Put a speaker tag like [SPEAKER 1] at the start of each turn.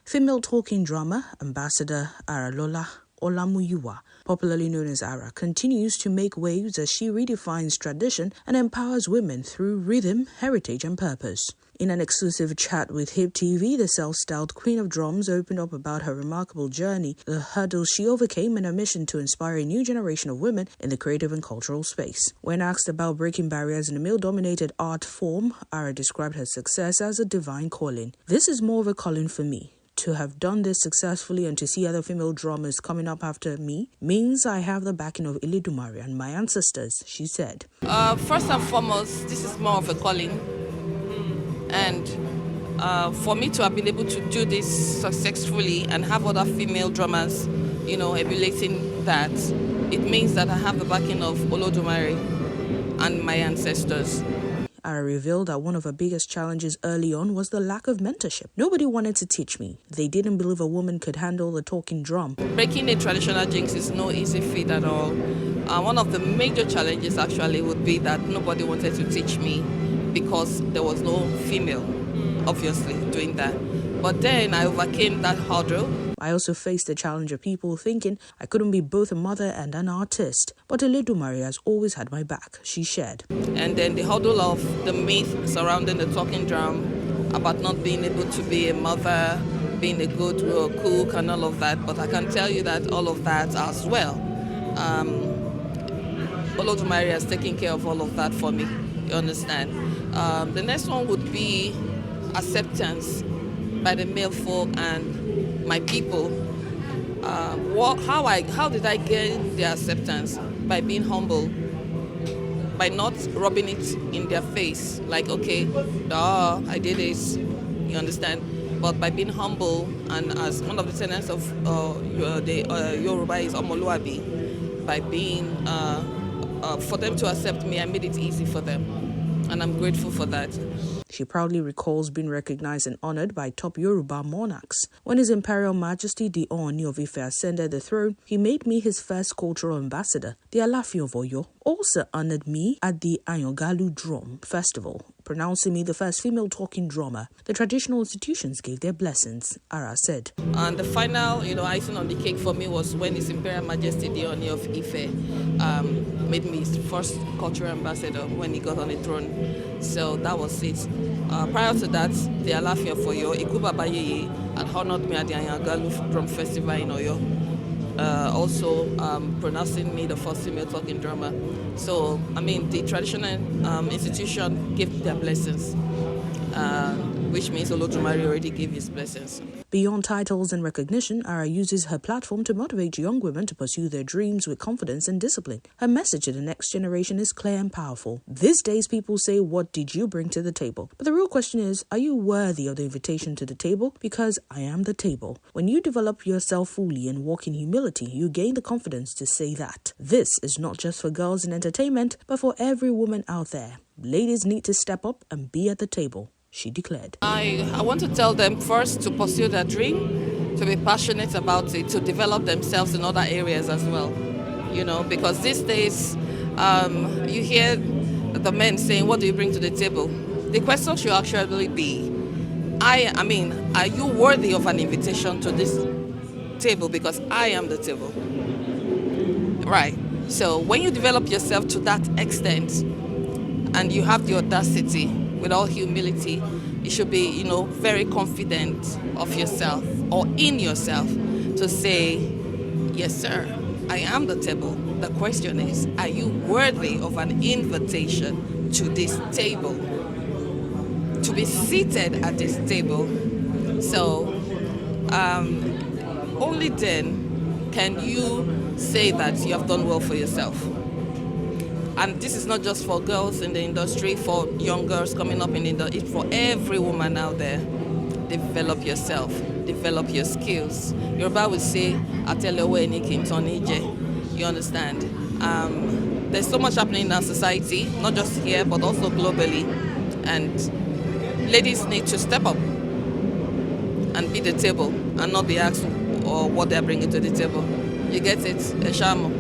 [SPEAKER 1] Female talking drama Ambassador Aralola Olamuyiwa, popularly known as Ara, continues to make waves as she redefines tradition and empowers women through rhythm, heritage, and purpose. In an exclusive chat with Hip TV, the self-styled Queen of Drums opened up about her remarkable journey, the hurdles she overcame, and her mission to inspire a new generation of women in the creative and cultural space. When asked about breaking barriers in a male-dominated art form, Ara described her success as a divine calling. "This is more of a calling for me. To have done this successfully and to see other female drummers coming up after me means I have the backing of Eledumare and my ancestors," she said.
[SPEAKER 2] First and foremost, this is more of a calling. And for me to have been able to do this successfully and have other female drummers, emulating that, it means that I have the backing of Olodumare and my ancestors.
[SPEAKER 1] Ara revealed that one of her biggest challenges early on was the lack of mentorship. Nobody wanted to teach me. They didn't believe a woman could handle the talking drum.
[SPEAKER 2] Breaking a traditional jinx is no easy feat at all. One of the major challenges actually would be that nobody wanted to teach me because there was no female, obviously, doing that. But then I overcame that hurdle.
[SPEAKER 1] I also faced the challenge of people thinking I couldn't be both a mother and an artist. But Eledumare has always had my back, she shared.
[SPEAKER 2] And then the hurdle of the myth surrounding the talking drum about not being able to be a mother, being a good cook and all of that. But I can tell you that all of that as well. Olodumare has taken care of all of that for me, you understand. The next one would be acceptance by the male folk and my people. How did I gain their acceptance? By being humble, by not rubbing it in their face, like, okay, I did this, you understand? But by being humble, and as one of the tenets of the Yoruba is Omoluabi, by being, for them to accept me, I made it easy for them. And I'm grateful for that.
[SPEAKER 1] She proudly recalls being recognized and honored by top Yoruba monarchs. When His Imperial Majesty the Ooni of Ife ascended the throne, he made me his first cultural ambassador. The Alaafin of Oyo also honored me at the Ayangalu Drum Festival, pronouncing me the first female talking drummer. The traditional institutions gave their blessings, Ara said.
[SPEAKER 2] And the final, icing on the cake for me was when His Imperial Majesty the Ooni of Ife made me his first cultural ambassador when he got on the throne. So that was it. Prior to that, the Alaafin of Oyo, Iku Baba Yeye, had honored me at the Ayangalu Drum Festival in Oyo. Also pronouncing me the first female talking drummer. So, the traditional institution gave their blessings, which means Olodumare already gave his blessings.
[SPEAKER 1] Beyond titles and recognition, Ara uses her platform to motivate young women to pursue their dreams with confidence and discipline. Her message to the next generation is clear and powerful. These days, people say, "What did you bring to the table?" But the real question is, are you worthy of the invitation to the table? Because I am the table. When you develop yourself fully and walk in humility, you gain the confidence to say that. This is not just for girls in entertainment, but for every woman out there. Ladies need to step up and be at the table, she declared.
[SPEAKER 2] I want to tell them first to pursue their dream, to be passionate about it, to develop themselves in other areas as well. Because these days you hear the men saying, "What do you bring to the table?" The question should actually be, are you worthy of an invitation to this table? Because I am the table. Right. So when you develop yourself to that extent and you have the audacity, with all humility, you should be, very confident of yourself or in yourself to say, "Yes, sir, I am the table." The question is, are you worthy of an invitation to this table, to be seated at this table? So only then can you say that you have done well for yourself. And this is not just for girls in the industry, for young girls coming up in the industry, it's for every woman out there. Develop yourself, develop your skills. Yoruba would say, "Atelewe ni kintonije." You understand? There's so much happening in our society, not just here, but also globally. And ladies need to step up and be the table and not be asked or what they're bringing to the table. You get it? Eshamo.